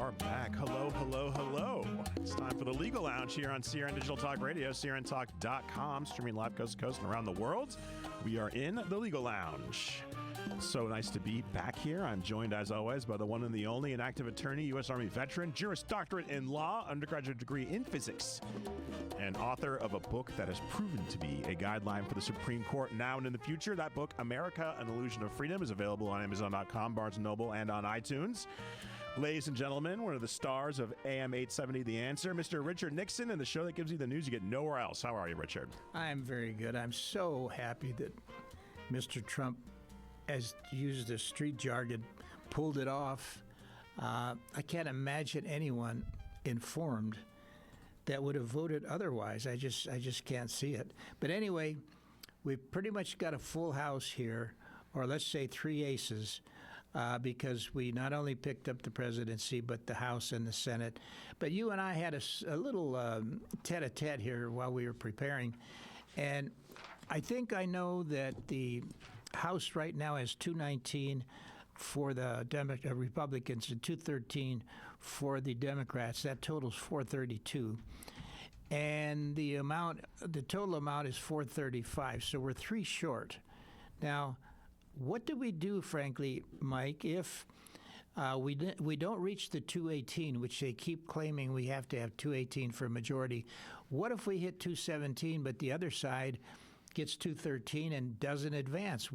are back. Hello, hello, hello. It's time for the Legal Lounge here on CRN Digital Talk Radio, crntalk.com, streaming live coast to coast and around the world. We are in the Legal Lounge. So nice to be back here. I'm joined, as always, by the one and the only, an active attorney, U.S. Army veteran, Juris Doctorate in Law, undergraduate degree in physics, and author of a book that has proven to be a guideline for the Supreme Court now and in the future. That book, America, An Illusion of Freedom, is available on Amazon.com, Barnes & Noble, and on iTunes. Ladies and gentlemen, one of the stars of AM 870, The Answer, Mr. Richard Nixon, and the show that gives you the news you get nowhere else. How are you, Richard? I'm very good. I'm so happy that Mr. Trump, as used the street jargon, pulled it off. I can't imagine anyone informed that would have voted otherwise. I just can't see it. But anyway, we've pretty much got a full house here, or let's say three aces, because we not only picked up the presidency, but the House and the Senate. But you and I had a little tete-a-tete here while we were preparing. And I think I know that the House right now has 219 for the Republicans and 213 for the Democrats. That totals 432. And the total amount is 435. So we're three short. Now, what do we do, frankly, Mike, if we don't reach the 218, which they keep claiming we have to have 218 for a majority? What if we hit 217, but the other side gets 213 and doesn't advance?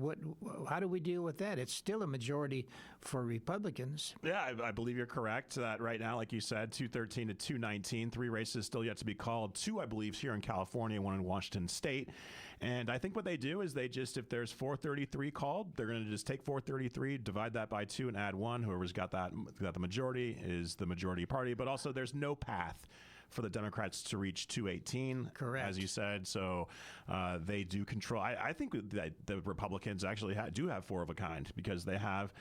How do we deal with that? It's still a majority for Republicans. Yeah, I believe you're correct. That right now, like you said, 213 to 219, three races still yet to be called. Two, I believe, here in California, one in Washington State. And I think what they do is if there's 433 called, they're going to just take 433, divide that by two, and add one. Whoever's got the majority is the majority party. But also, there's no path for the Democrats to reach 218, correct, as you said. So they do control. I think that the Republicans actually do have four of a kind, because they have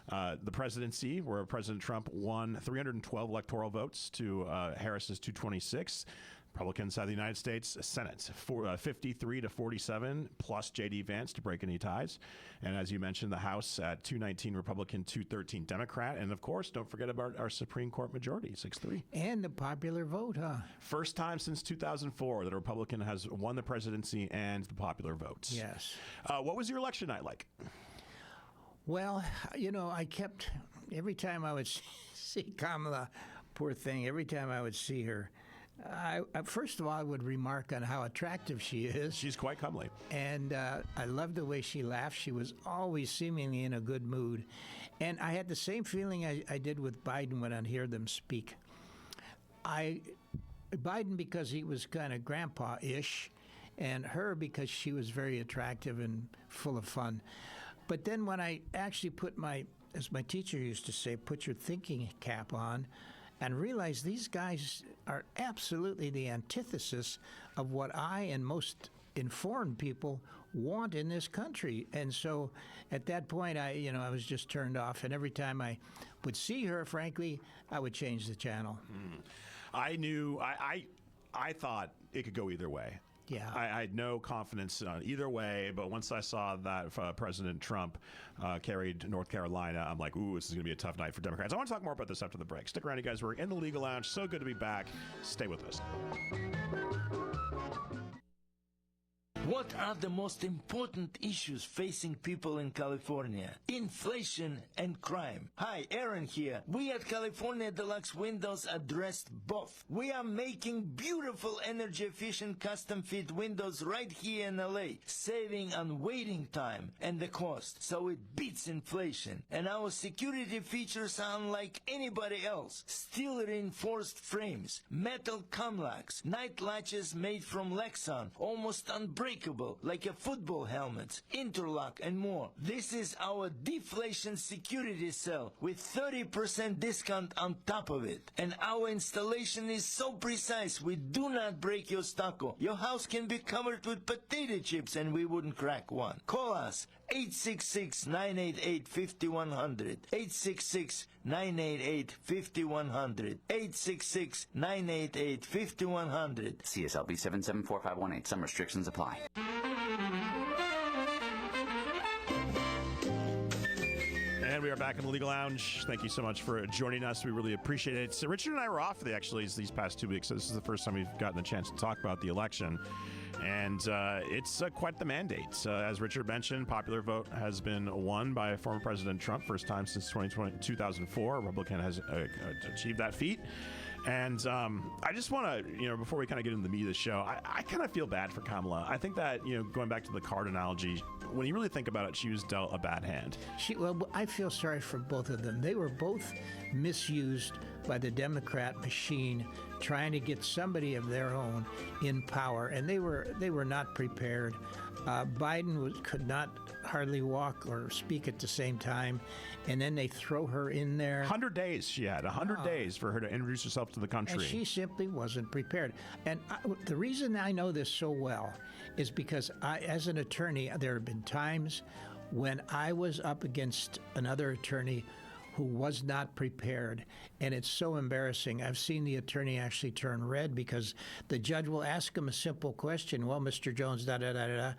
the presidency, where President Trump won 312 electoral votes to Harris's 226. Republicans have the United States Senate 53 to 47, plus J.D. Vance to break any ties. And as you mentioned, the House at 219 Republican, 213 Democrat. And of course, don't forget about our Supreme Court majority, 6-3. And the popular vote, huh? First time since 2004 that a Republican has won the presidency and the popular votes. Yes. What was your election night like? Well, every time I would see Kamala, poor thing, every time I would see her, I first of all, I would remark on how attractive she is. She's quite comely. And I loved the way she laughed. She was always seemingly in a good mood. And I had the same feeling I did with Biden when I'd hear them speak. Biden, because he was kind of grandpa-ish, and her because she was very attractive and full of fun. But then when I actually as my teacher used to say, put your thinking cap on, and realize these guys are absolutely the antithesis of what I and most informed people want in this country. And so at that point, I was just turned off. And every time I would see her, frankly, I would change the channel. I thought it could go either way. Yeah, I had no confidence either way, but once I saw that President Trump carried North Carolina, I'm like, ooh, this is going to be a tough night for Democrats. I want to talk more about this after the break. Stick around, you guys. We're in the Legal Lounge. So good to be back. Stay with us. What are the most important issues facing people in California? Inflation and crime. Hi, Aaron here. We at California Deluxe Windows addressed both. We are making beautiful energy-efficient custom-fit windows right here in LA, saving on waiting time and the cost, so it beats inflation. And our security features are unlike anybody else. Steel-reinforced frames, metal cumlocks, night latches made from Lexan, almost unbreakable, like a football helmet, interlock, and more. This is our deflation security cell with 30% discount on top of it. And our installation is so precise, we do not break your stucco. Your house can be covered with potato chips and we wouldn't crack one. Call us 866-988-5100. 866-988-5100. 866-988-5100. CSLB 774518. Some restrictions apply. And we are back in the Legal Lounge. Thank you so much for joining us. We really appreciate it. So Richard and I were off these past 2 weeks. So this is the first time we've gotten a chance to talk about the election. And it's quite the mandate. As Richard mentioned, popular vote has been won by former President Trump, first time since 2004. A Republican has achieved that feat. And I just want to, before we kind of get into the meat of the show, I kind of feel bad for Kamala. I think that, going back to the card analogy, when you really think about it, she was dealt a bad hand. Well, I feel sorry for both of them. They were both misused by the Democrat machine, trying to get somebody of their own in power, and they were not prepared. Biden could not hardly walk or speak at the same time, and then they throw her in there. 100 days she had, 100 days for her to introduce herself to the country. And she simply wasn't prepared. And the reason I know this so well is because as an attorney, there have been times when I was up against another attorney who was not prepared, and it's so embarrassing. I've seen the attorney actually turn red because the judge will ask him a simple question. Well, Mr. Jones, da-da-da-da-da.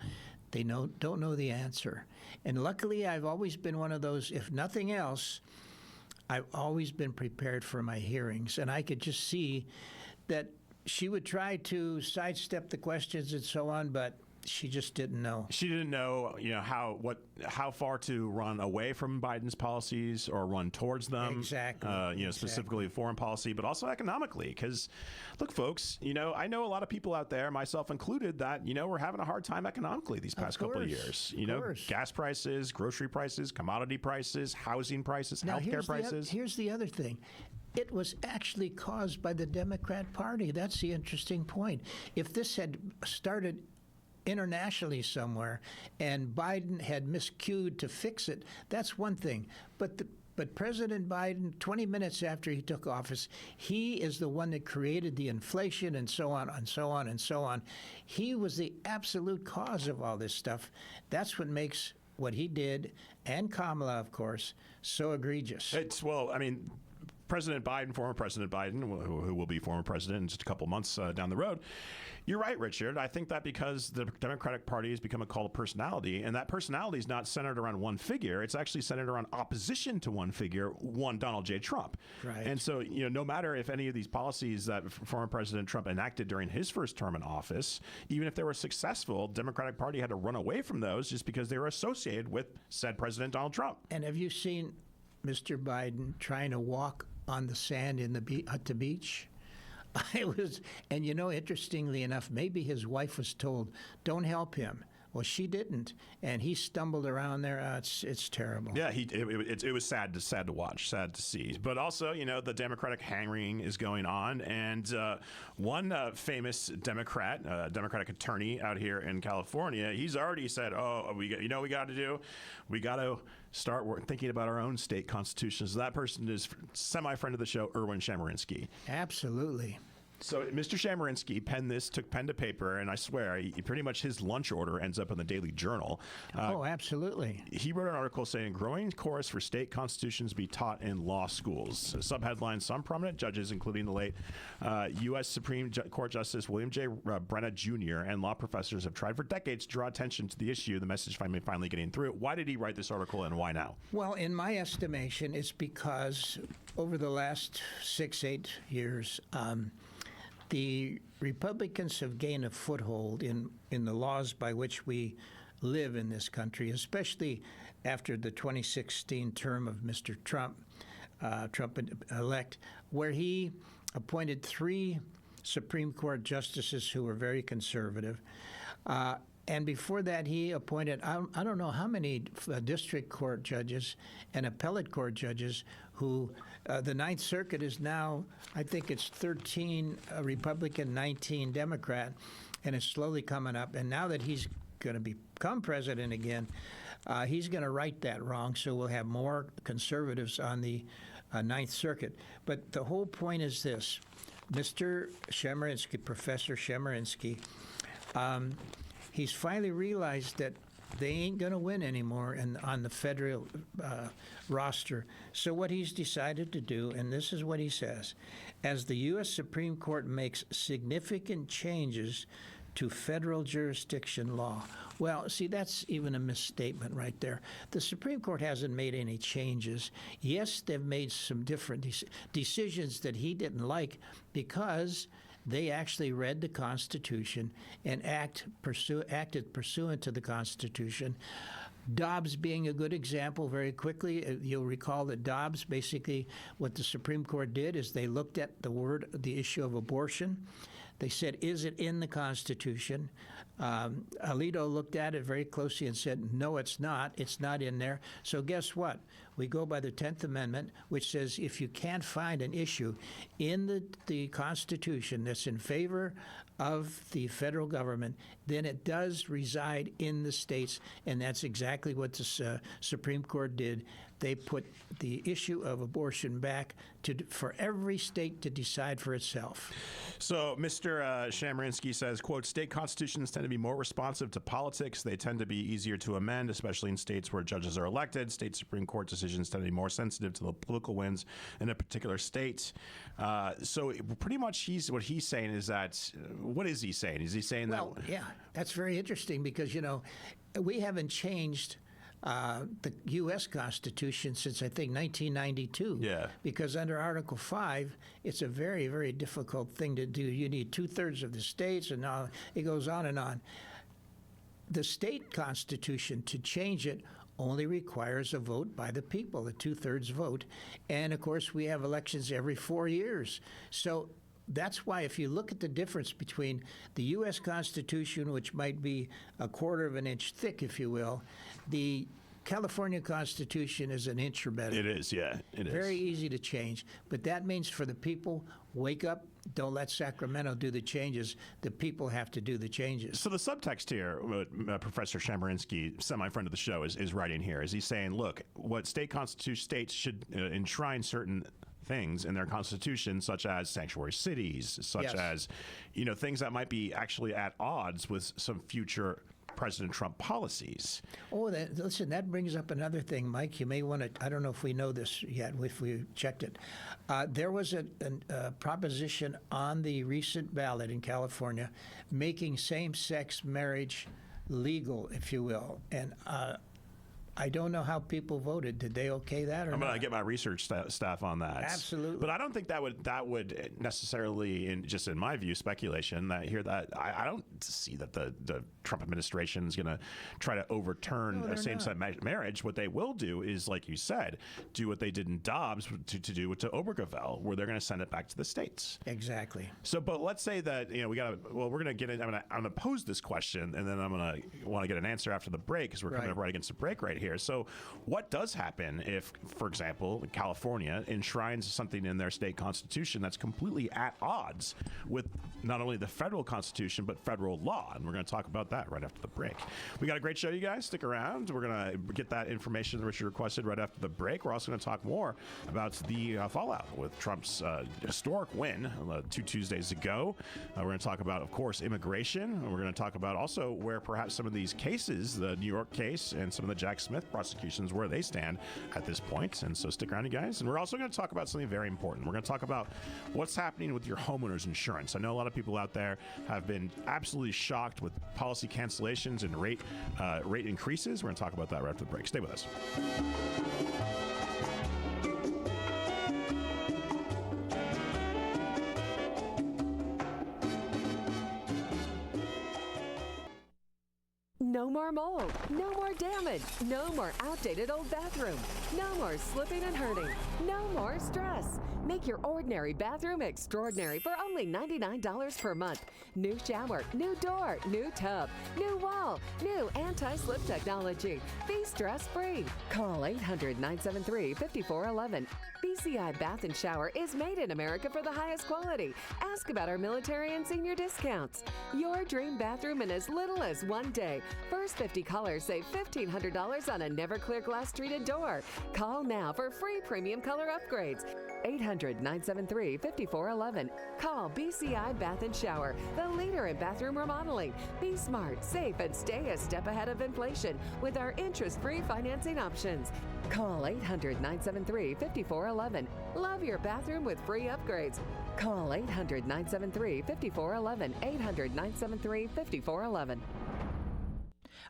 They don't know the answer. And luckily, I've always been one of those, if nothing else, I've always been prepared for my hearings. And I could just see that she would try to sidestep the questions and so on, but she just didn't know. She didn't know, how far to run away from Biden's policies or run towards them. Exactly. Specifically foreign policy, but also economically. Because, look, folks, I know a lot of people out there, myself included, that we're having a hard time economically these past couple of years. Gas prices, grocery prices, commodity prices, housing prices, healthcare prices. Here's the other thing. It was actually caused by the Democrat Party. That's the interesting point. If this had started internationally somewhere, and Biden had miscued to fix it, that's one thing. But President Biden, 20 minutes after he took office, he is the one that created the inflation and so on and so on and so on. He was the absolute cause of all this stuff. That's what makes what he did, and Kamala, of course, so egregious. President Biden, former President Biden, who will be former president in just a couple months down the road. You're right, Richard. I think that because the Democratic Party has become a cult of personality, and that personality is not centered around one figure. It's actually centered around opposition to one figure, Donald J. Trump. Right. And so, no matter if any of these policies that former President Trump enacted during his first term in office, even if they were successful, Democratic Party had to run away from those just because they were associated with said President Donald Trump. And have you seen Mr. Biden trying to walk on the sand at the beach? Interestingly enough, maybe his wife was told, don't help him. Well, she didn't, and he stumbled around there. It's terrible. Yeah, it was sad to watch, sad to see. But also, the Democratic hang-wringing is going on, and one famous Democratic attorney out here in California, he's already said, we got to start thinking about our own state constitutions. That person is semi-friend of the show, Erwin Chemerinsky. Absolutely. So Mr. Chemerinsky took pen to paper, and I swear, pretty much his lunch order ends up in the Daily Journal. Absolutely. He wrote an article saying, growing chorus for state constitutions be taught in law schools. Subheadline, some prominent judges, including the late U.S. Supreme Court Justice William J. Brenna Jr. and law professors have tried for decades to draw attention to the issue, the message finally getting through. Why did he write this article, and why now? Well, in my estimation, it's because over the last 6-8 years, the Republicans have gained a foothold in the laws by which we live in this country, especially after the 2016 term of Mr. Trump elect, where he appointed 3 Supreme Court justices who were very conservative. And before that, he appointed, I don't know how many district court judges and appellate court judges who the Ninth Circuit is now, I think it's 13 Republican, 19 Democrat, and it's slowly coming up. And now that he's going to become president again, he's going to right that wrong, so we'll have more conservatives on the Ninth Circuit. But the whole point is this. Mr. Chemerinsky, Professor Chemerinsky, he's finally realized that they ain't going to win anymore on the federal roster. So what he's decided to do, and this is what he says, as the U.S. Supreme Court makes significant changes to federal jurisdiction law. Well, see, that's even a misstatement right there. The Supreme Court hasn't made any changes. Yes, they've made some different decisions that he didn't like because they actually read the Constitution and acted pursuant to the Constitution. Dobbs being a good example. Very quickly, you'll recall that Dobbs, basically what the Supreme Court did is they looked at the issue of abortion. They said, is it in the Constitution? Alito looked at it very closely and said, no, it's not. It's not in there. So guess what? We go by the 10th Amendment, which says if you can't find an issue in the Constitution that's in favor of the federal government, then it does reside in the states, and that's exactly what the Supreme Court did. They put the issue of abortion back for every state to decide for itself. So Mr. Chemerinsky says, quote, state constitutions tend to be more responsive to politics. They tend to be easier to amend, especially in states where judges are elected. State Supreme Court decisions tend to be more sensitive to the political winds in a particular state. So pretty much what he's saying is that, what is he saying? Is he saying that? Well, yeah, that's very interesting because, we haven't changed the U.S. Constitution since, I think, 1992. Yeah. Because under Article 5, it's a very, very difficult thing to do. You need 2/3 of the states, and now it goes on and on. The state constitution, to change it, only requires a vote by the people, a 2/3 vote. And, of course, we have elections every 4 years. So that's why if you look at the difference between the U.S. Constitution, which might be a 1/4 of an inch thick, if you will, the California Constitution is an inch or better. It is, yeah. It is. Very easy to change. But that means for the people, wake up. Don't let Sacramento do the changes. The people have to do the changes. So the subtext here, what Professor Chemerinsky, semi-friend of the show, is writing here, is he's saying, look, what states should enshrine certain things in their constitution, such as sanctuary cities, such as, things that might be actually at odds with some future President Trump policies. Oh, listen, that brings up another thing, Mike. You may want to, I don't know if we know this yet, if we checked it. There was a proposition on the recent ballot in California making same-sex marriage legal, if you will. And I don't know how people voted. Did they okay that or not? I'm going to get my research staff on that. Absolutely. But I don't think that would necessarily, just in my view, speculation, I don't see that the Trump administration is going to try to overturn a same-sex marriage. What they will do is, like you said, do what they did in Dobbs to do to Obergefell, where they're going to send it back to the states. Exactly. So, but let's say that, we're going to get it. I'm going to pose this question, and then I'm going to want to get an answer after the break, because we're coming up right against the break right here. So what does happen if, for example, California enshrines something in their state constitution that's completely at odds with not only the federal constitution, but federal law? And we're going to talk about that right after the break. We got a great show, you guys. Stick around. We're going to get that information that Richard requested right after the break. We're also going to talk more about the fallout with Trump's historic win 2 Tuesdays ago. We're going to talk about, of course, immigration. And we're going to talk about also where perhaps some of these cases, the New York case and some of the Jack Smith prosecutions, where they stand at this point. And so stick around, you guys. And we're also going to talk about something very important. We're going to talk about what's happening with your homeowner's insurance. I know a lot of people out there have been absolutely shocked with policy cancellations and rate increases. We're going to talk about that right after the break. Stay with us. No more mold, no more damage, no more outdated old bathroom, no more slipping and hurting, no more stress. Make your ordinary bathroom extraordinary for only $99 per month. New shower, new door, new tub, new wall, new anti-slip technology. Be stress-free. Call 800-973-5411. BCI Bath and Shower is made in America for the highest quality. Ask about our military and senior discounts. Your dream bathroom in as little as 1 day. For First 50 callers save $1,500 on a never clear glass treated door. Call now for free premium color upgrades. 800-973-5411. Call BCI Bath and Shower, the leader in bathroom remodeling. Be smart, safe, and stay a step ahead of inflation with our interest-free financing options. Call 800-973-5411. Love your bathroom with free upgrades. Call 800-973-5411. 800-973-5411.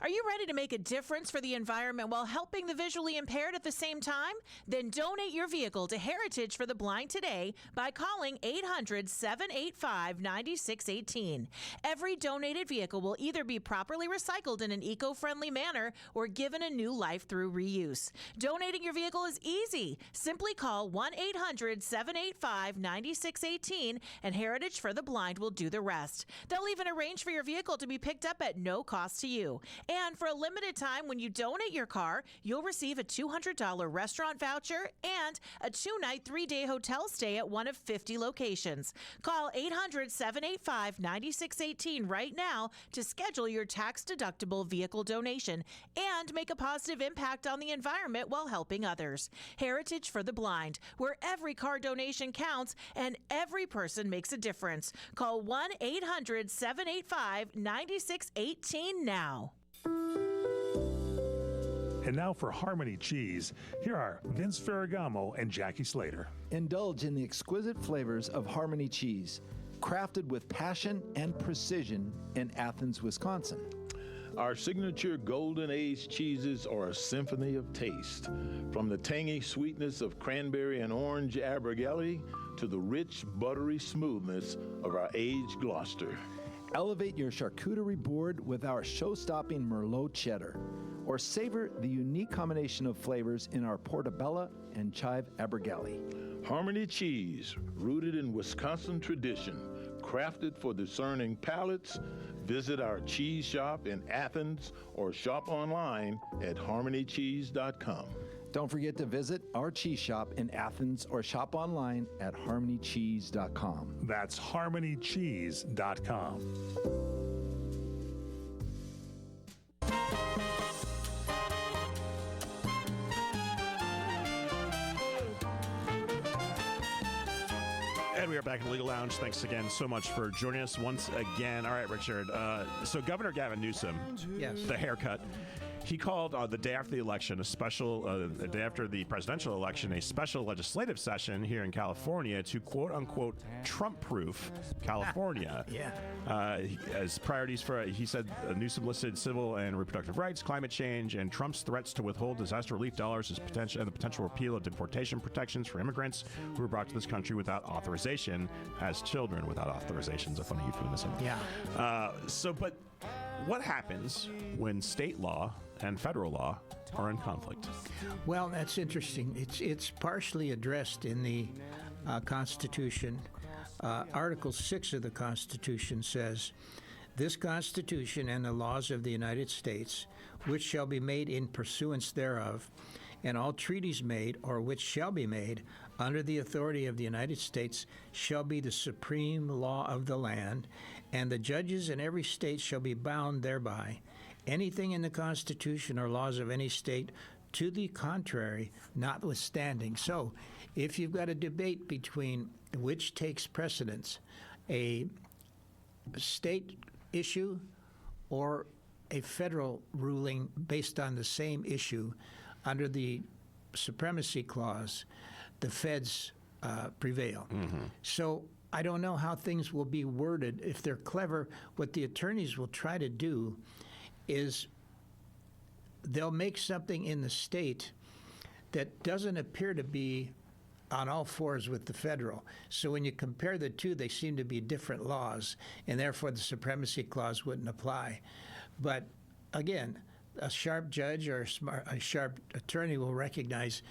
Are you ready to make a difference for the environment while helping the visually impaired at the same time? Then donate your vehicle to Heritage for the Blind today by calling 800-785-9618. Every donated vehicle will either be properly recycled in an eco-friendly manner or given a new life through reuse. Donating your vehicle is easy. Simply call 1-800-785-9618 and Heritage for the Blind will do the rest. They'll even arrange for your vehicle to be picked up at no cost to you. And for a limited time, when you donate your car, you'll receive a $200 restaurant voucher and a 2-night, 3-day hotel stay at one of 50 locations. Call 800-785-9618 right now to schedule your tax-deductible vehicle donation and make a positive impact on the environment while helping others. Heritage for the Blind, where every car donation counts and every person makes a difference. Call 1-800-785-9618 now. And now for Harmony Cheese, here are Vince Ferragamo and Jackie Slater. Indulge in the exquisite flavors of Harmony Cheese, crafted with passion and precision in Athens, Wisconsin. Our signature golden aged cheeses are a symphony of taste. From the tangy sweetness of cranberry and orange Abergele to the rich, buttery smoothness of our aged Gloucester. Elevate your charcuterie board with our show-stopping Merlot cheddar, or savor the unique combination of flavors in our Portobello and chive Abergele. Harmony Cheese, rooted in Wisconsin tradition, crafted for discerning palates. Visit our cheese shop in Athens or shop online at harmonycheese.com. Don't forget to visit our cheese shop in Athens or shop online at harmonycheese.com. That's harmonycheese.com. And we are back in the Legal Lounge. Thanks again so much for joining us once again. All right, Richard. So Governor Gavin Newsom, Yes. the haircut, he called the day after the election, the day after the presidential election, a special legislative session here in California to quote-unquote Trump-proof California. Yeah. As priorities for, he said, Newsom listed civil and reproductive rights, climate change, and Trump's threats to withhold disaster relief dollars as and the potential repeal of deportation protections for immigrants who were brought to this country without authorization as children without authorization. Is a funny euphemism. Yeah. But what happens when state law and federal law are in conflict? Well, that's interesting. It's partially addressed in the Constitution. Article 6 of the Constitution says, "This Constitution and the laws of the United States, which shall be made in pursuance thereof, and all treaties made or which shall be made under the authority of the United States shall be the supreme law of the land, and the judges in every state shall be bound thereby. Anything in the Constitution or laws of any state to the contrary notwithstanding." So if you've got a debate between which takes precedence, a state issue or a federal ruling based on the same issue, under the Supremacy Clause, the feds prevail. Mm-hmm. So I don't know how things will be worded. If they're clever, what the attorneys will try to do is they'll make something in the state that doesn't appear to be on all fours with the federal. So when you compare the two, they seem to be different laws, and therefore the Supremacy Clause wouldn't apply. But again, a sharp judge or a sharp attorney will recognize,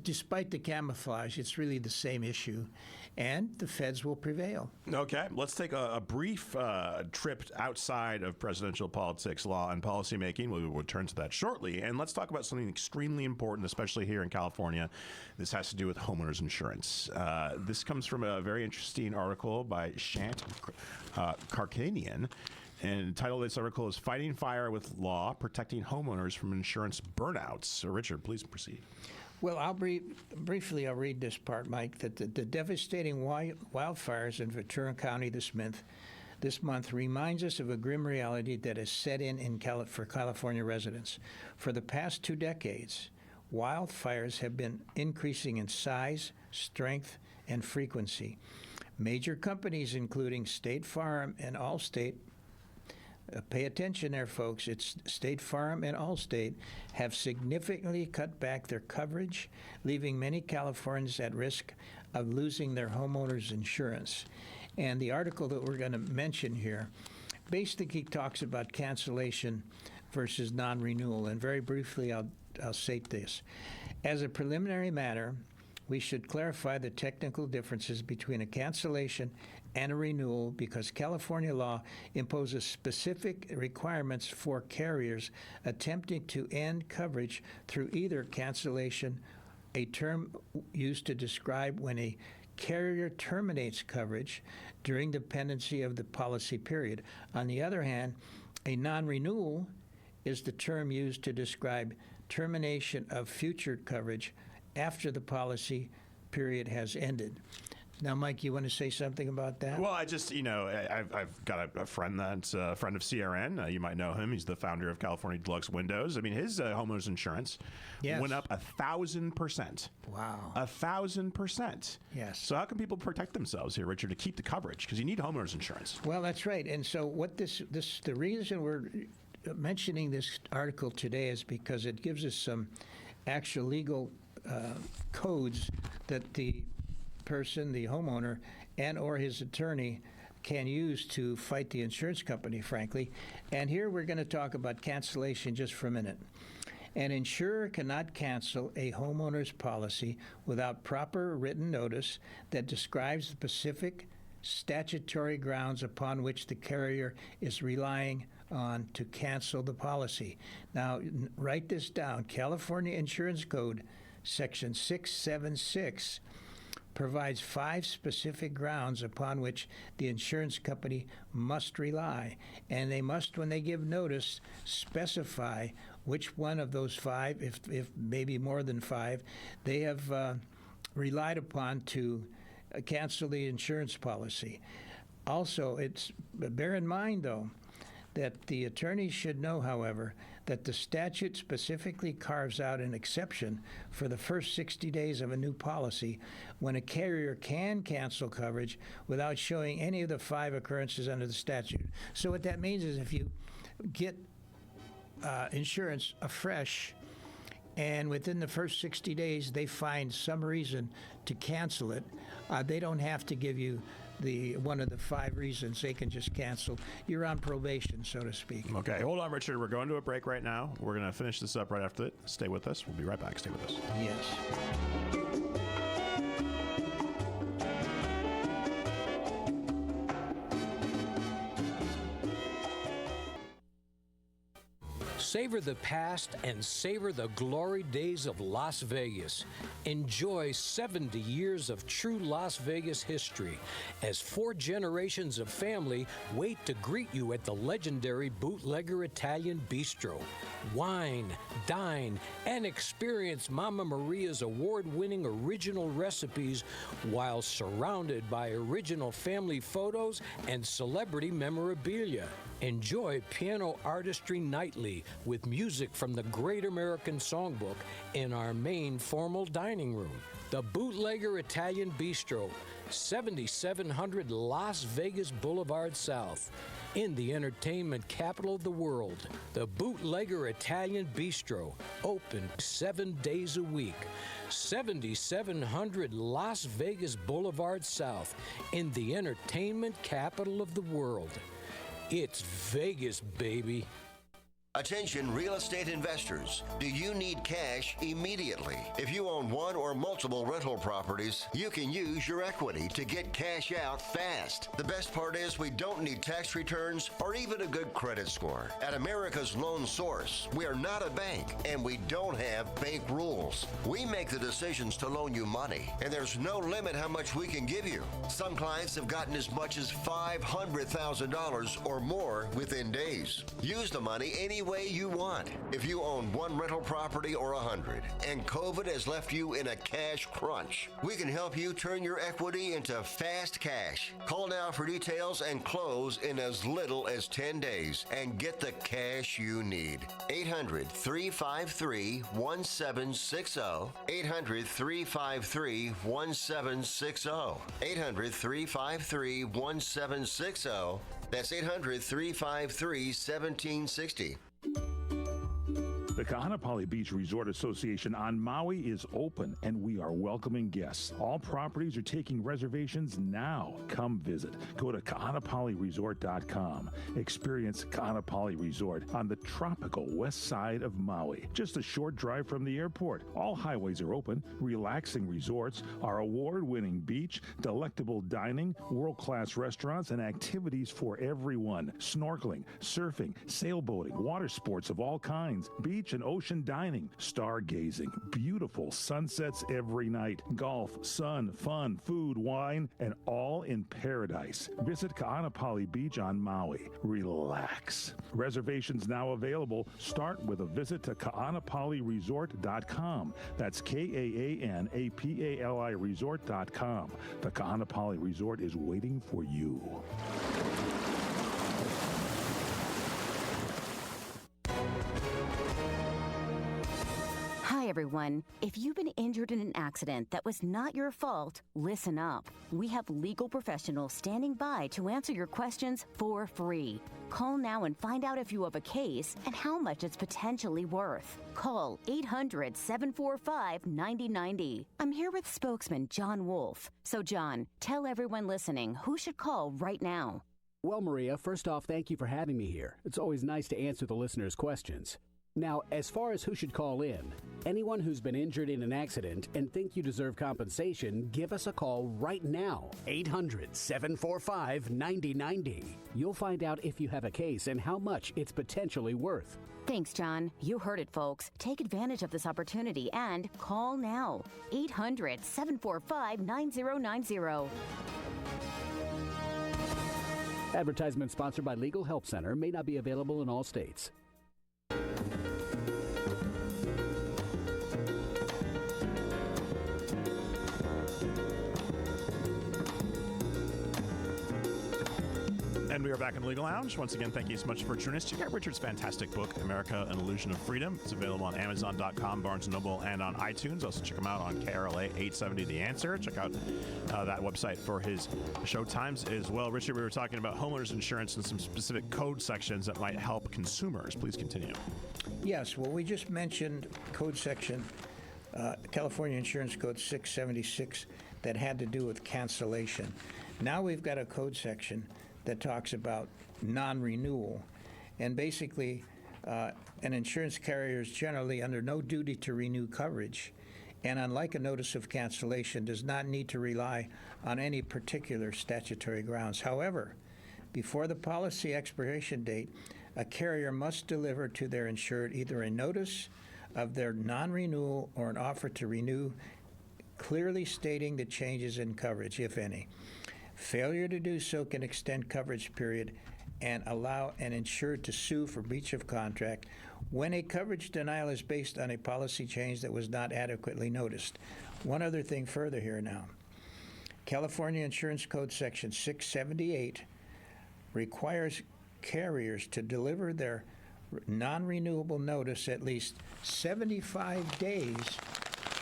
despite the camouflage, it's really the same issue, and the feds will prevail. Okay, let's take a brief trip outside of presidential politics, law, and policymaking. We will return to that shortly, and let's talk about something extremely important, especially here in California. This has to do with homeowners insurance. This comes from a very interesting article by Shant Karkanian. And the title of this article is Fighting Fire with Law, Protecting Homeowners from Insurance Burnouts. So, Richard, please proceed. Well, I'll briefly read this part, Mike, that the devastating wildfires in Ventura County this month reminds us of a grim reality that has set in for California residents. For the past 2 decades, wildfires have been increasing in size, strength, and frequency. Major companies, including State Farm and Allstate, pay attention there, folks. It's State Farm and Allstate have significantly cut back their coverage, leaving many Californians at risk of losing their homeowners insurance. And the article that we're going to mention here basically talks about cancellation versus non-renewal. And very briefly, I'll state this. As a preliminary matter, we should clarify the technical differences between a cancellation and a renewal because California law imposes specific requirements for carriers attempting to end coverage through either cancellation, a term used to describe when a carrier terminates coverage during the pendency of the policy period. On the other hand, a non-renewal is the term used to describe termination of future coverage after the policy period has ended. Now, Mike, you want to say something about that? Well, I've got a friend that's a friend of CRN. You might know him. He's the founder of California Deluxe Windows. I mean, his homeowners insurance went up 1,000%. Wow. 1,000%. Yes. So how can people protect themselves here, Richard, to keep the coverage? Because you need homeowners insurance. Well, that's right. And so what the reason we're mentioning this article today is because it gives us some actual legal codes that the person, the homeowner, and or his attorney can use to fight the insurance company, frankly. And here we're going to talk about cancellation just for a minute. An insurer cannot cancel a homeowner's policy without proper written notice that describes the specific statutory grounds upon which the carrier is relying on to cancel the policy. Now, write this down. California Insurance Code, Section 676, provides 5 specific grounds upon which the insurance company must rely. And they must, when they give notice, specify which one of those 5, if maybe more than 5, they have relied upon to cancel the insurance policy. Also, bear in mind, though, that the attorney should know, however, that the statute specifically carves out an exception for the first 60 days of a new policy when a carrier can cancel coverage without showing any of the 5 occurrences under the statute. So what that means is if you get insurance afresh and within the first 60 days they find some reason to cancel it, they don't have to give you one of the 5 reasons. They can just cancel. You're on probation, so to speak. Okay, hold on, Richard. We're going to a break right now. We're going to finish this up right after it. Stay with us. We'll be right back. Stay with us. Yes. Savor the past and savor the glory days of Las Vegas. Enjoy 70 years of true Las Vegas history as 4 generations of family wait to greet you at the legendary Bootlegger Italian Bistro. Wine, dine, and experience Mama Maria's award-winning original recipes while surrounded by original family photos and celebrity memorabilia. Enjoy piano artistry nightly with music from the Great American Songbook in our main formal dining room. The Bootlegger Italian Bistro, 7700 Las Vegas Boulevard South, in the entertainment capital of the world. The Bootlegger Italian Bistro, open 7 days a week. 7700 Las Vegas Boulevard South, in the entertainment capital of the world. It's Vegas, baby. Attention real estate investors. Do you need cash immediately? If you own one or multiple rental properties, you can use your equity to get cash out fast. The best part is we don't need tax returns or even a good credit score. At America's Loan Source, we are not a bank and we don't have bank rules. We make the decisions to loan you money, and there's no limit how much we can give you. Some clients have gotten as much as $500,000 or more within days. Use the money any way you want. If you own one rental property or 100 and COVID has left you in a cash crunch, we can help you turn your equity into fast cash. Call now for details and close in as little as 10 days and get the cash you need. 800-353-1760. 800-353-1760. 800-353-1760. That's 800-353-1760. The Kahanapali Beach Resort Association on Maui is open, and we are welcoming guests. All properties are taking reservations now. Come visit. Go to kahanapaliresort.com. Experience Kahanapali Resort on the tropical west side of Maui, just a short drive from the airport. All highways are open, relaxing resorts, our award-winning beach, delectable dining, world-class restaurants, and activities for everyone. Snorkeling, surfing, sailboating, water sports of all kinds, beach and ocean dining, stargazing, beautiful sunsets every night, golf, sun, fun, food, wine, and all in paradise. Visit Kaanapali Beach on Maui. Relax. Reservations now available. Start with a visit to kaanapaliresort.com. That's KAANAPALI resort.com. The Kaanapali Resort is waiting for you. Hi, everyone. If you've been injured in an accident that was not your fault, listen up. We have legal professionals standing by to answer your questions for free. Call now and find out if you have a case and how much it's potentially worth. Call 800-745-9090. I'm here with spokesman John Wolf. So, John, tell everyone listening who should call right now. Well, Maria, first off, thank you for having me here. It's always nice to answer the listeners' questions. Now, as far as who should call in, anyone who's been injured in an accident and think you deserve compensation, give us a call right now. 800-745-9090. You'll find out if you have a case and how much it's potentially worth. Thanks, John. You heard it, folks. Take advantage of this opportunity and call now. 800-745-9090. Advertisement sponsored by Legal Help Center, may not be available in all states. And we are back in the Legal Lounge. Once again, thank you so much for joining us. Check out Richard's fantastic book, America, An Illusion of Freedom. It's available on Amazon.com, Barnes & Noble, and on iTunes. Also check him out on KRLA 870 The Answer. Check out that website for his show times as well. Richard, we were talking about homeowners insurance and some specific code sections that might help consumers. Please continue. Yes, well, we just mentioned code section, California Insurance Code 676, that had to do with cancellation. Now we've got a code section that talks about non-renewal. And basically, an insurance carrier is generally under no duty to renew coverage, and unlike a notice of cancellation, does not need to rely on any particular statutory grounds. However, before the policy expiration date, a carrier must deliver to their insured either a notice of their non-renewal or an offer to renew, clearly stating the changes in coverage, if any. Failure to do so can extend coverage period and allow an insured to sue for breach of contract when a coverage denial is based on a policy change that was not adequately noticed. One other thing further here now. California Insurance Code Section 678 requires carriers to deliver their non-renewable notice at least 75 days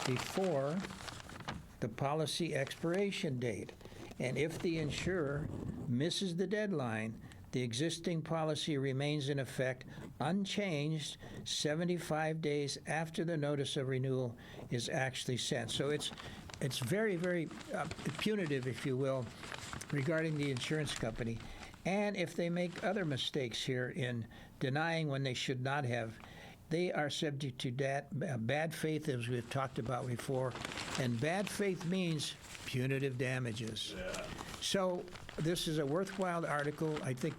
before the policy expiration date. And if the insurer misses the deadline, the existing policy remains in effect unchanged 75 days after the notice of renewal is actually sent. So it's very, very punitive, if you will, regarding the insurance company. And if they make other mistakes here in denying when they should not have, they are subject to bad faith, as we've talked about before. And bad faith means punitive damages. Yeah. So this is a worthwhile article. I think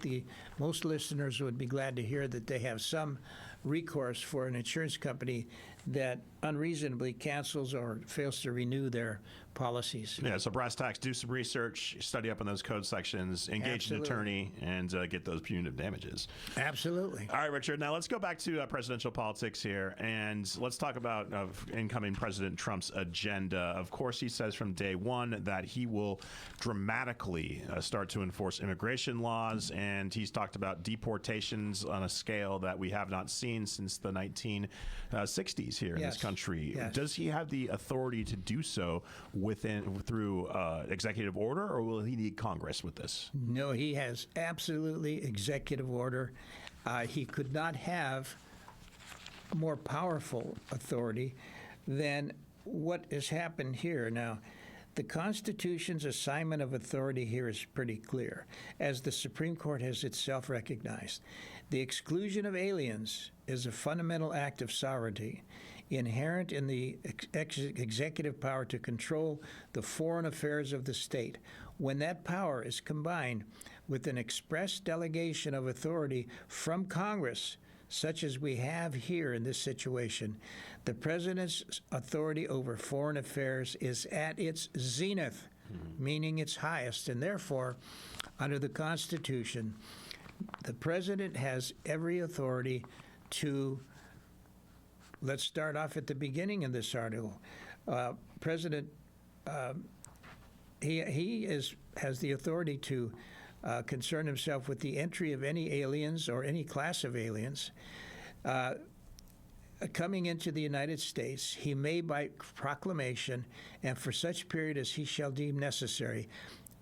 most listeners would be glad to hear that they have some recourse for an insurance company that unreasonably cancels or fails to renew their policies. Yeah, so brass tacks, do some research, study up on those code sections, engage an attorney, and get those punitive damages. Absolutely. All right, Richard, now let's go back to presidential politics here, and let's talk about incoming President Trump's agenda. Of course, he says from day one that he will dramatically start to enforce immigration laws, and he's talked about deportations on a scale that we have not seen since the 1960s here in this country. Yes. Does he have the authority to do so through executive order, or will he need Congress with this? No, he has absolutely executive order. He could not have more powerful authority than what has happened here. Now, the Constitution's assignment of authority here is pretty clear, as the Supreme Court has itself recognized. The exclusion of aliens is a fundamental act of sovereignty inherent in the executive power to control the foreign affairs of the state. When that power is combined with an express delegation of authority from Congress, such as we have here in this situation, the president's authority over foreign affairs is at its zenith, meaning its highest, and therefore, under the Constitution, the president has every authority to. Let's start off at the beginning of this article. President, he has the authority to concern himself with the entry of any aliens or any class of aliens coming into the United States. He may, by proclamation, and for such period as he shall deem necessary,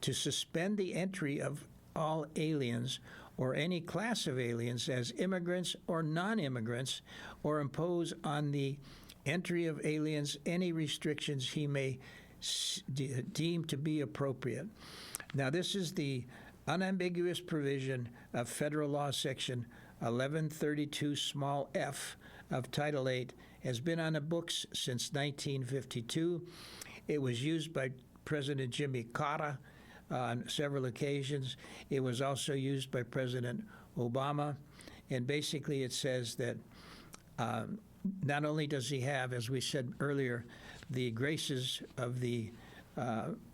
to suspend the entry of all aliens or any class of aliens as immigrants or non-immigrants, or impose on the entry of aliens any restrictions he may deem to be appropriate. Now, this is the unambiguous provision of Federal Law Section 1132 small f of Title VIII, has been on the books since 1952. It was used by President Jimmy Carter on several occasions. It was also used by President Obama. And basically it says that not only does he have, as we said earlier, the graces of the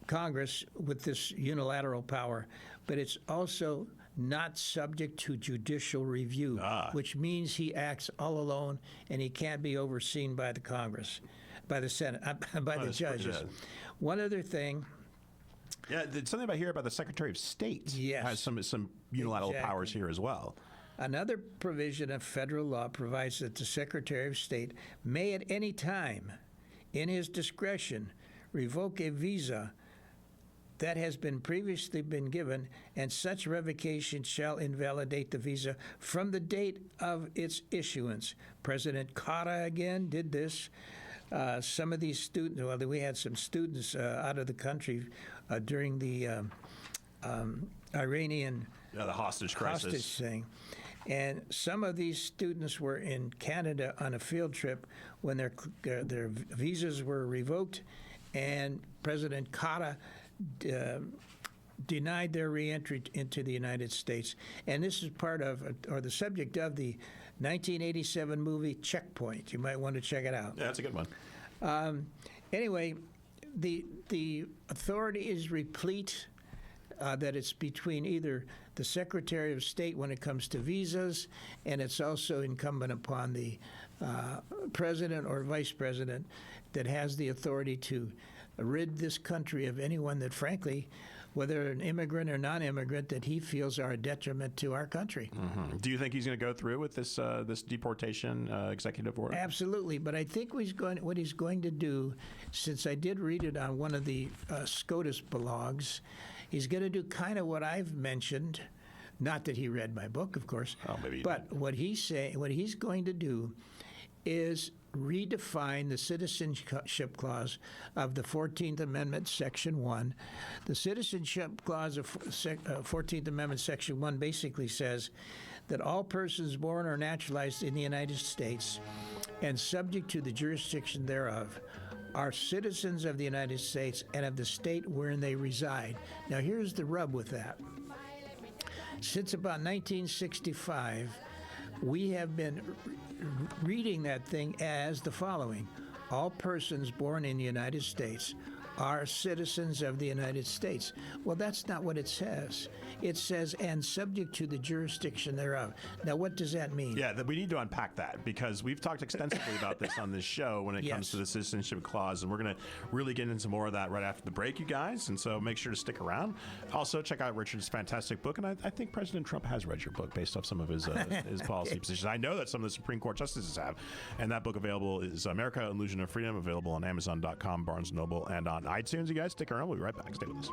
Congress with this unilateral power, but it's also not subject to judicial review, which means he acts all alone and he can't be overseen by the Congress, by the Senate, by the judges. One other thing. Yeah, something about here about the Secretary of State has some unilateral powers here as well. Another provision of federal law provides that the Secretary of State may at any time, in his discretion, revoke a visa that has previously been given, and such revocation shall invalidate the visa from the date of its issuance. President Carter again did this. Some of these students, well, we had some students out of the country during the Iranian the hostage crisis thing. And some of these students were in Canada on a field trip when their visas were revoked, and President Carter denied their reentry into the United States. And this is part of, or the subject of, the 1987 movie Checkpoint. You might want to check it out. Yeah, that's a good one. Anyway, the authority is replete, that it's between either the Secretary of State when it comes to visas, and it's also incumbent upon the President or Vice President that has the authority to rid this country of anyone that, frankly, whether an immigrant or non-immigrant, that he feels are a detriment to our country. Mm-hmm. Do you think he's going to go through with this this deportation executive order? Absolutely, but I think what he's going to do, since I did read it on one of the SCOTUS blogs, he's going to do kind of what I've mentioned. Not that he read my book, of course, maybe but what he's going to do is redefine the citizenship clause of the 14th Amendment, Section 1. The citizenship clause of 14th Amendment, Section 1 basically says that all persons born or naturalized in the United States and subject to the jurisdiction thereof are citizens of the United States and of the state wherein they reside. Now, here's the rub with that. Since about 1965, we have been reading that thing as the following: all persons born in the United States are citizens of the United States. Well, that's not what it says. It says, and subject to the jurisdiction thereof. Now, what does that mean? Yeah, we need to unpack that because we've talked extensively about this on this show when it comes to the citizenship clause, and we're going to really get into more of that right after the break, you guys, and so make sure to stick around. Also, check out Richard's fantastic book, and I think President Trump has read your book based off some of his policy positions. I know that some of the Supreme Court justices have, and that book available is America, Illusion of Freedom, available on Amazon.com, Barnes & Noble, and on iTunes. You guys stick around. We'll be right back. Stay with us.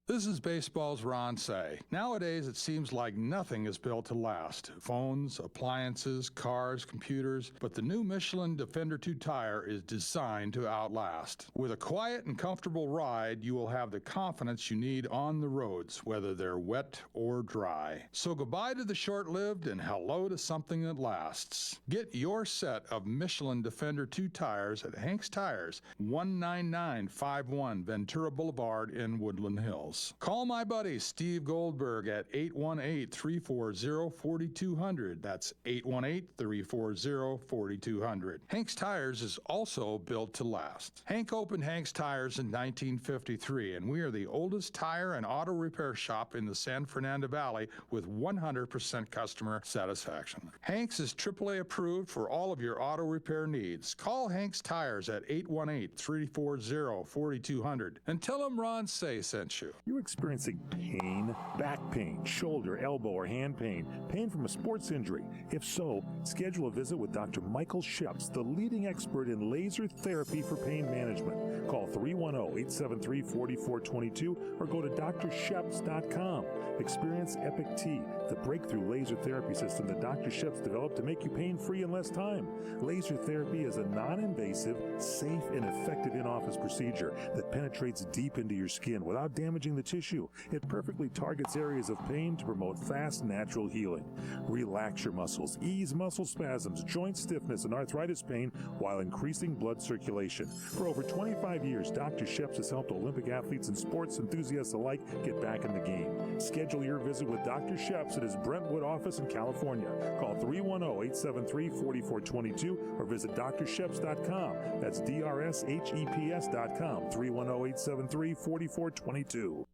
This is baseball's Ron Say. Nowadays, it seems like nothing is built to last. Phones, appliances, cars, computers, but the new Michelin Defender 2 tire is designed to outlast. With a quiet and comfortable ride, you will have the confidence you need on the roads, whether they're wet or dry. So goodbye to the short-lived and hello to something that lasts. Get your set of Michelin Defender 2 tires at Hank's Tires, 19951 Ventura Boulevard in Woodland Hills. Call my buddy Steve Goldberg at 818-340-4200. That's 818-340-4200. Hank's Tires is also built to last. Hank opened Hank's Tires in 1953, and we are the oldest tire and auto repair shop in the San Fernando Valley with 100% customer satisfaction. Hank's is AAA approved for all of your auto repair needs. Call Hank's Tires at 818-340-4200 and tell them Ron Say sent you. You're experiencing pain, back pain, shoulder, elbow, or hand pain, pain from a sports injury. If so, schedule a visit with Dr. Michael Sheps, the leading expert in laser therapy for pain management. Call 310-873-4422 or go to drsheps.com. Experience Epic T, the breakthrough laser therapy system that Dr. Sheps developed to make you pain-free in less time. Laser therapy is a non-invasive, safe, and effective in-office procedure that penetrates deep into your skin without damaging the tissue. It perfectly targets areas of pain to promote fast, natural healing. Relax your muscles, ease muscle spasms, joint stiffness, and arthritis pain while increasing blood circulation. For over 25 years, Dr. Sheps has helped Olympic athletes and sports enthusiasts alike get back in the game. Schedule your visit with Dr. Sheps at his Brentwood office in California. Call 310-873-4422 or visit drsheps.com. That's DRSHEPS.com. 310-873-4422.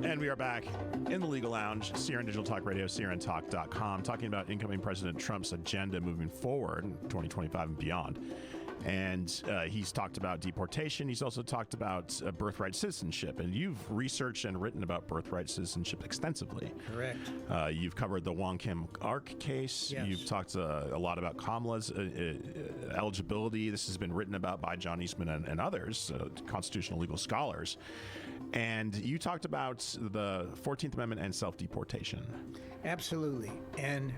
And we are back in the Legal Lounge, Sierra Digital Talk Radio, SierraTalk.com, talking about incoming President Trump's agenda moving forward in 2025 and beyond. And he's talked about deportation. He's also talked about birthright citizenship. And you've researched and written about birthright citizenship extensively. Correct. You've covered the Wong Kim Ark case. Yes. You've talked a lot about Kamala's eligibility. This has been written about by John Eastman and others, constitutional legal scholars. And you talked about the 14th Amendment and self-deportation. Absolutely. And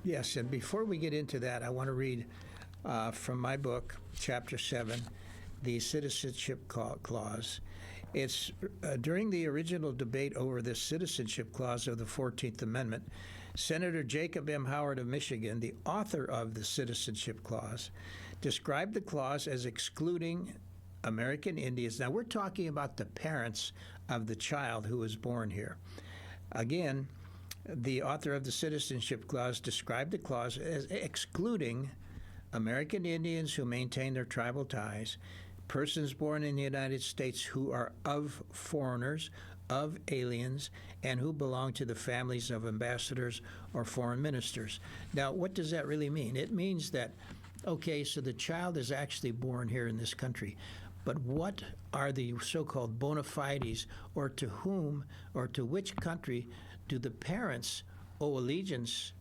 yes, and before we get into that, I want to read from my book, Chapter 7, the Citizenship Clause. It's during the original debate over the Citizenship Clause of the 14th Amendment, Senator Jacob M. Howard of Michigan, the author of the Citizenship Clause, described the clause as excluding American Indians. Now, we're talking about the parents of the child who was born here. Again, the author of the Citizenship Clause described the clause as excluding American Indians who maintain their tribal ties, persons born in the United States who are of foreigners, of aliens, and who belong to the families of ambassadors or foreign ministers. Now, what does that really mean? It means that, okay, so the child is actually born here in this country, But what are the so-called bona fides, or to whom or to which country do the parents owe allegiance,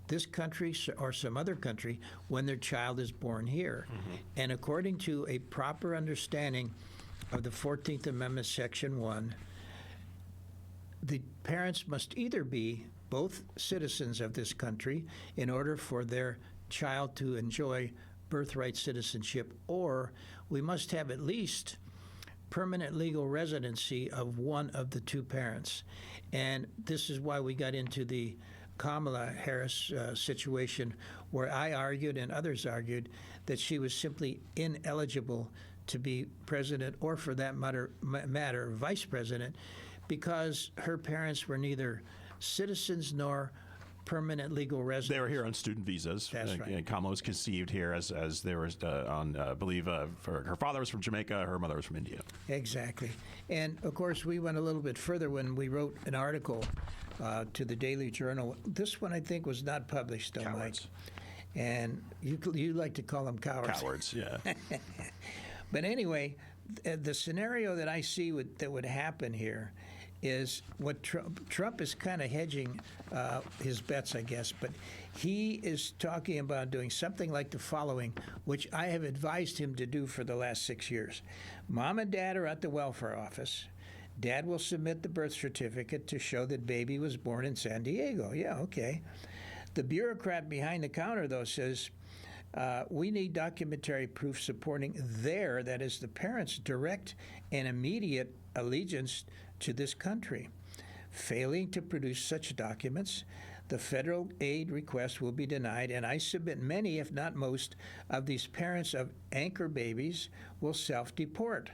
this country or some other country, when their child is born here? And according to a proper understanding of the 14th Amendment, Section 1, the parents must either be both citizens of this country in order for their child to enjoy birthright citizenship, or we must have at least permanent legal residency of one of the two parents. And this is why we got into the Kamala Harris situation, where I argued and others argued that she was simply ineligible to be president, or for that matter vice president, because her parents were neither citizens nor permanent legal residents. They were here on student visas. That's right. And Kamala was conceived here as they were on, I believe, her father was from Jamaica, her mother was from India. Exactly. And, of course, we went a little bit further when we wrote an article to the Daily Journal. This one, I think, was not published, though, Mike. And you like to call them cowards. Cowards, yeah. But anyway, the scenario that I see that would happen here is what Trump is kind of hedging his bets, I guess, but he is talking about doing something like the following, which I have advised him to do for the last 6 years. Mom and Dad are at the welfare office. Dad will submit the birth certificate to show that baby was born in San Diego. Yeah, okay. The bureaucrat behind the counter, though, says, we need documentary proof supporting their, that is the parents' direct and immediate allegiance to this country. Failing to produce such documents, the federal aid request will be denied, and I submit many, if not most, of these parents of anchor babies will self-deport.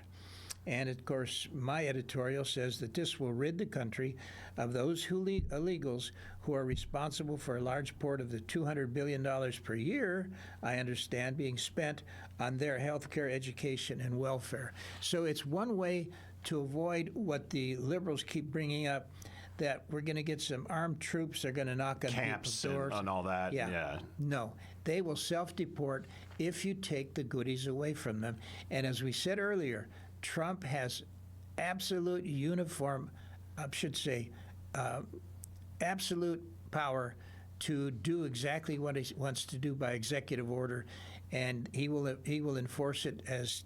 And, of course, my editorial says that this will rid the country of those illegals who are responsible for a large part of the $200 billion per year, I understand, being spent on their health care, education, and welfare. So it's one way to avoid what the liberals keep bringing up, that we're going to get some armed troops, they're going to knock on camps people's doors. And all that. Yeah. No, they will self-deport if you take the goodies away from them. And as we said earlier, Trump has absolute absolute power to do exactly what he wants to do by executive order, and he will enforce it as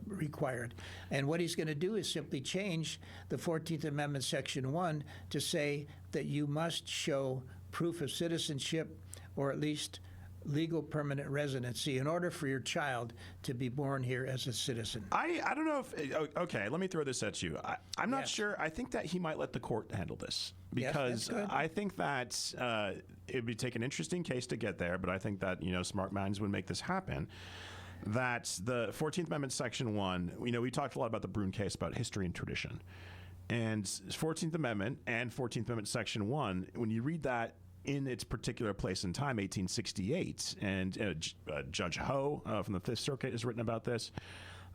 required. And what he's going to do is simply change the 14th Amendment, Section 1, to say that you must show proof of citizenship, or at least legal permanent residency, in order for your child to be born here as a citizen. I don't know if, okay, let me throw this at you. I'm not sure. I think that he might let the court handle this, because I think that it would take an interesting case to get there, but I think that, smart minds would make this happen. That the 14th Amendment, Section 1, we talked a lot about the Brune case about history and tradition. And 14th Amendment and 14th Amendment, Section 1, when you read that in its particular place and time, 1868, and Judge Ho from the Fifth Circuit has written about this,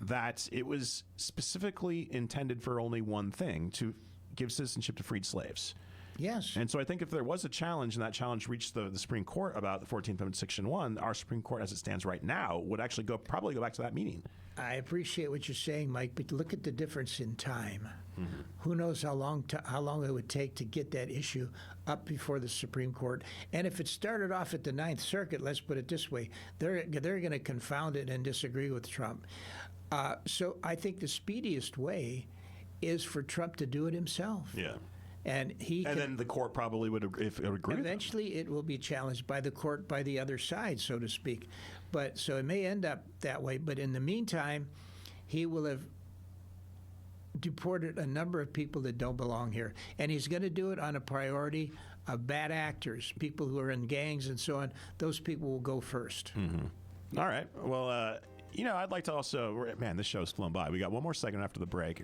that it was specifically intended for only one thing, to give citizenship to freed slaves. Yes. And so I think if there was a challenge, and that challenge reached the Supreme Court about the 14th Amendment, Section 1, our Supreme Court, as it stands right now, would actually probably go back to that meeting. I appreciate what you're saying, Mike, but look at the difference in time. Mm-hmm. Who knows how long it would take to get that issue up before the Supreme Court? And if it started off at the Ninth Circuit, let's put it this way, they're going to confound it and disagree with Trump. So I think the speediest way is for Trump to do it himself. Yeah. And then the court probably would agree. Eventually, it will be challenged by the court, by the other side, so to speak. But so it may end up that way. But in the meantime, he will have deported a number of people that don't belong here, and he's going to do it on a priority of bad actors, people who are in gangs and so on. Those people will go first. Mm-hmm. All right. Well, I'd like to also. Man, this show's flown by. We got one more segment after the break.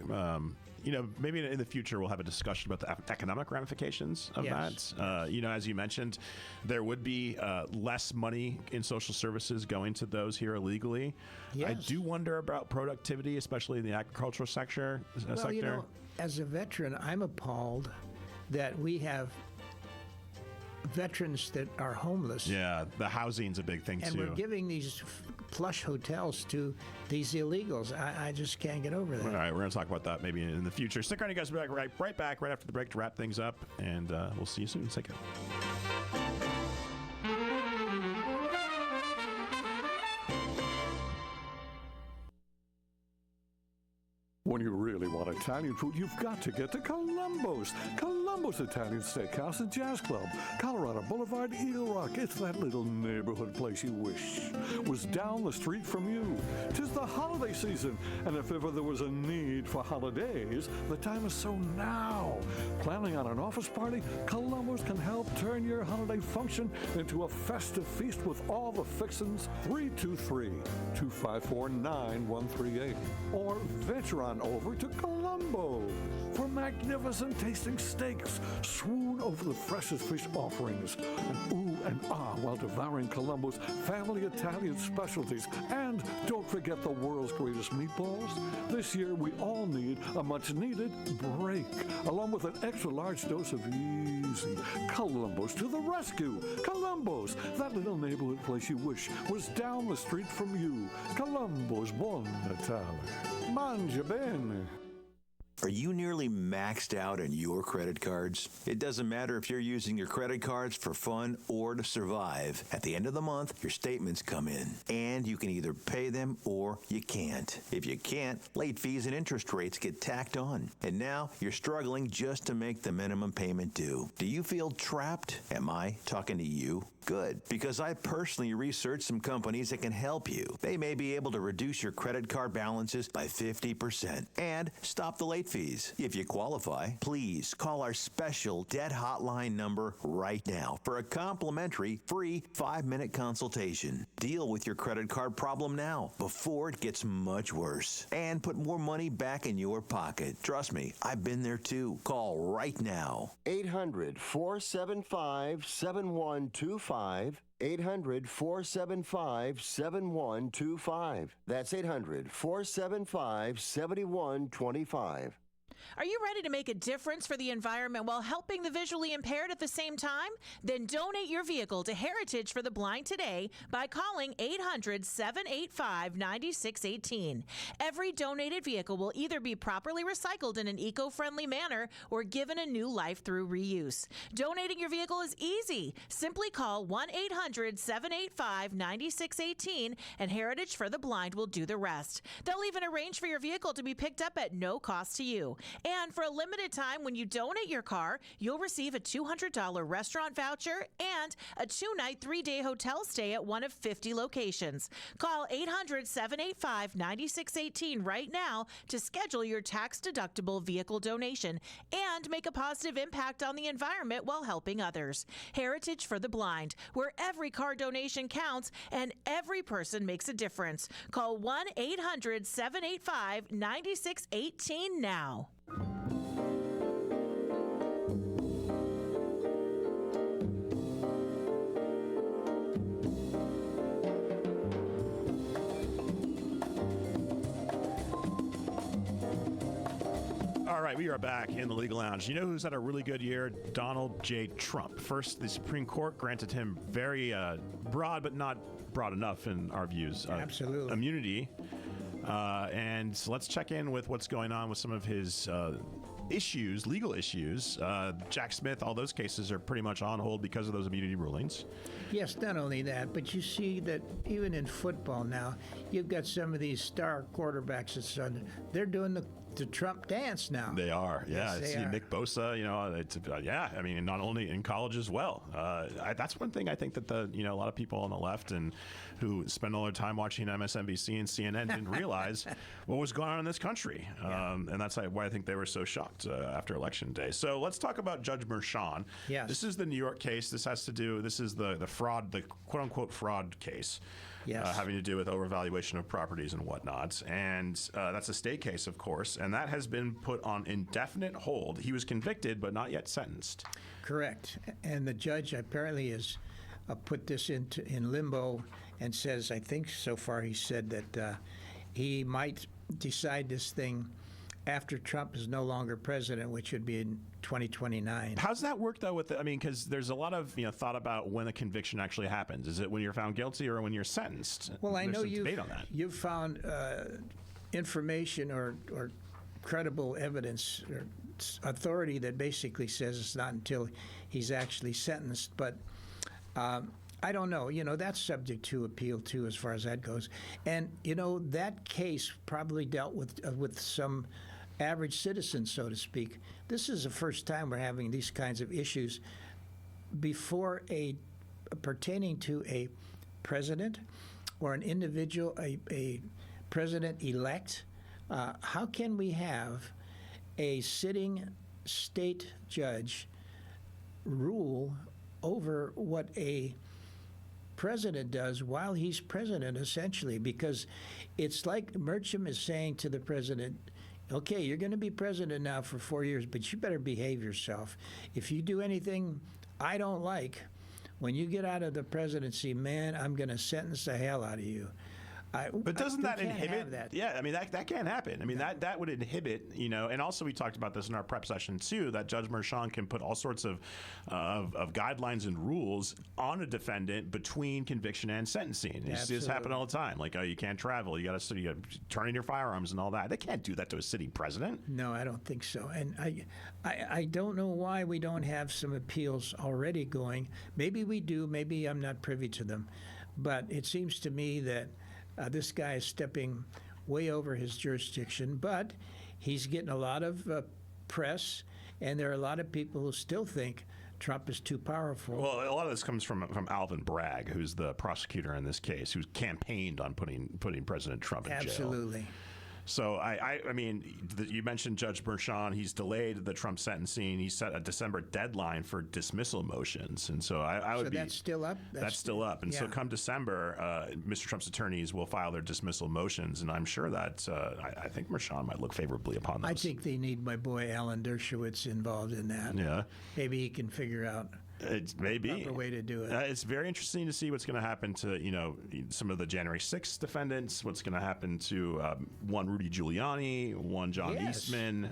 Maybe in the future we'll have a discussion about the economic ramifications of that. As you mentioned, there would be less money in social services going to those here illegally. Yes. I do wonder about productivity, especially in the agricultural sector. As a veteran, I'm appalled that we have veterans that are homeless. Yeah, the housing's a big thing, and too. we're giving these plush hotels to these illegals. I just can't get over that. All right, we're going to talk about that maybe in the future. Stick around, you guys. We'll be right back right after the break to wrap things up, and we'll see you soon. Take care. When you really want Italian food, you've got to get to Columbo's. Columbo's Italian Steakhouse and Jazz Club. Colorado Boulevard, Eagle Rock. It's that little neighborhood place you wish was down the street from you. 'Tis the holiday season, and if ever there was a need for holidays, the time is so now. Planning on an office party? Columbo's can help turn your holiday function into a festive feast with all the fixins. 323-254-9138. Or venture on over to Columbo for magnificent tasting steaks. Swoon over the freshest fish offerings. And ooh and ah while devouring Columbo's family Italian specialties. And don't forget the world's greatest meatballs. This year we all need a much needed break, along with an extra large dose of easy. Columbo's to the rescue. Columbo's, that little neighborhood place you wish was down the street from you. Columbo's, buon Natale. Mangia bene. Are you nearly maxed out on your credit cards? It doesn't matter if you're using your credit cards for fun or to survive. At the end of the month, your statements come in, and you can either pay them or you can't. If you can't, late fees and interest rates get tacked on. And now you're struggling just to make the minimum payment due. Do you feel trapped? Am I talking to you? Good, because I personally researched some companies that can help you. They may be able to reduce your credit card balances by 50% and stop the late fees. If you qualify, please call our special debt hotline number right now for a complimentary free 5-minute consultation. Deal with your credit card problem now before it gets much worse and put more money back in your pocket. Trust me, I've been there too. Call right now. 800-475-7125. 800-475-7125. That's 800-475-7125. Are you ready to make a difference for the environment while helping the visually impaired at the same time? Then donate your vehicle to Heritage for the Blind today by calling 800-785-9618. Every donated vehicle will either be properly recycled in an eco-friendly manner or given a new life through reuse. Donating your vehicle is easy. Simply call 1-800-785-9618 and Heritage for the Blind will do the rest. They'll even arrange for your vehicle to be picked up at no cost to you. And for a limited time, when you donate your car, you'll receive a $200 restaurant voucher and a 2-night, 3-day hotel stay at one of 50 locations. Call 800-785-9618 right now to schedule your tax-deductible vehicle donation and make a positive impact on the environment while helping others. Heritage for the Blind, where every car donation counts and every person makes a difference. Call 1-800-785-9618 now. All right, we are back in the Legal Lounge. You know who's had a really good year? Donald J. Trump. First, the Supreme Court granted him very broad, but not broad enough in our views. Absolutely. Immunity. And let's check in with what's going on with some of his issues, legal issues. Jack Smith, all those cases are pretty much on hold because of those immunity rulings. Yes, not only that, but you see that even in football now, you've got some of these star quarterbacks that they're doing the Trump dance now. They are, yeah. Yes, they See are. Nick Bosa, yeah. I mean, not only in college as well. That's one thing I think that a lot of people on the left and who spend all their time watching MSNBC and CNN didn't realize what was going on in this country, and that's why I think they were so shocked after Election Day. So let's talk about Judge Merchan. Yes. This is the New York case. This is the fraud, the quote unquote fraud case. Yes. Having to do with overvaluation of properties and whatnot. And that's a state case, of course, and that has been put on indefinite hold. He was convicted, but not yet sentenced. Correct. And the judge apparently has put this in limbo and says, I think so far he said that he might decide this thing after Trump is no longer president, which would be in 2029. How's that work though? Because there's a lot of thought about when a conviction actually happens. Is it when you're found guilty or when you're sentenced? Well, I There's know some debate on that. you've found information or credible evidence or authority that basically says it's not until he's actually sentenced. But I don't know. That's subject to appeal too, as far as that goes. And that case probably dealt with some average citizens, so to speak. This is the first time we're having these kinds of issues before pertaining to a president or an individual, a president-elect. How can we have a sitting state judge rule over what a president does while he's president, essentially? Because it's like Mercham is saying to the president, okay, you're going to be president now for 4 years, but you better behave yourself. If you do anything I don't like, when you get out of the presidency, man, I'm going to sentence the hell out of you. But doesn't that inhibit that? Yeah, that can't happen. That would inhibit, and also we talked about this in our prep session too, that Judge Merchan can put all sorts of guidelines and rules on a defendant between conviction and sentencing. You see this happen all the time. Like, you can't travel, you got to turn in your firearms and all that. They can't do that to a sitting president. No, I don't think so. And I don't know why we don't have some appeals already going. Maybe we do. Maybe I'm not privy to them. But it seems to me that this guy is stepping way over his jurisdiction, but he's getting a lot of press, and there are a lot of people who still think Trump is too powerful. Well, a lot of this comes from Alvin Bragg, who's the prosecutor in this case, who's campaigned on putting President Trump in jail. Absolutely. So, you mentioned Judge Merchan. He's delayed the Trump sentencing. He set a December deadline for dismissal motions. And so I would So that's still up? That's still up. And so yeah. come December, Mr. Trump's attorneys will file their dismissal motions. And I'm sure that I think Merchan might look favorably upon those. I think they need my boy Alan Dershowitz involved in that. Yeah. Maybe he can figure out proper way to do it. It's very interesting to see what's going to happen to some of the January 6th defendants. What's going to happen to one Rudy Giuliani, one John Eastman.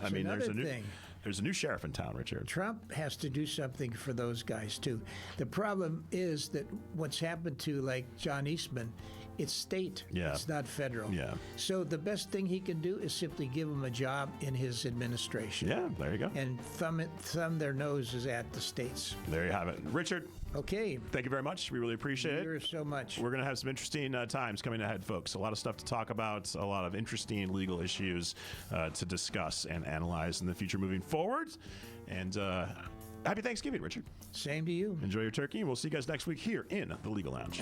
There's a new sheriff in town, Richard. Trump has to do something for those guys too. The problem is that what's happened to like John Eastman, it's state. Yeah. It's not federal. Yeah. So the best thing he can do is simply give him a job in his administration. Yeah, there you go. And thumb their noses at the states. There you have it. Richard. Okay. Thank you very much. We really appreciate it. You're so much. We're going to have some interesting times coming ahead, folks. A lot of stuff to talk about, a lot of interesting legal issues to discuss and analyze in the future moving forward. And happy Thanksgiving, Richard. Same to you. Enjoy your turkey. We'll see you guys next week here in the Legal Lounge.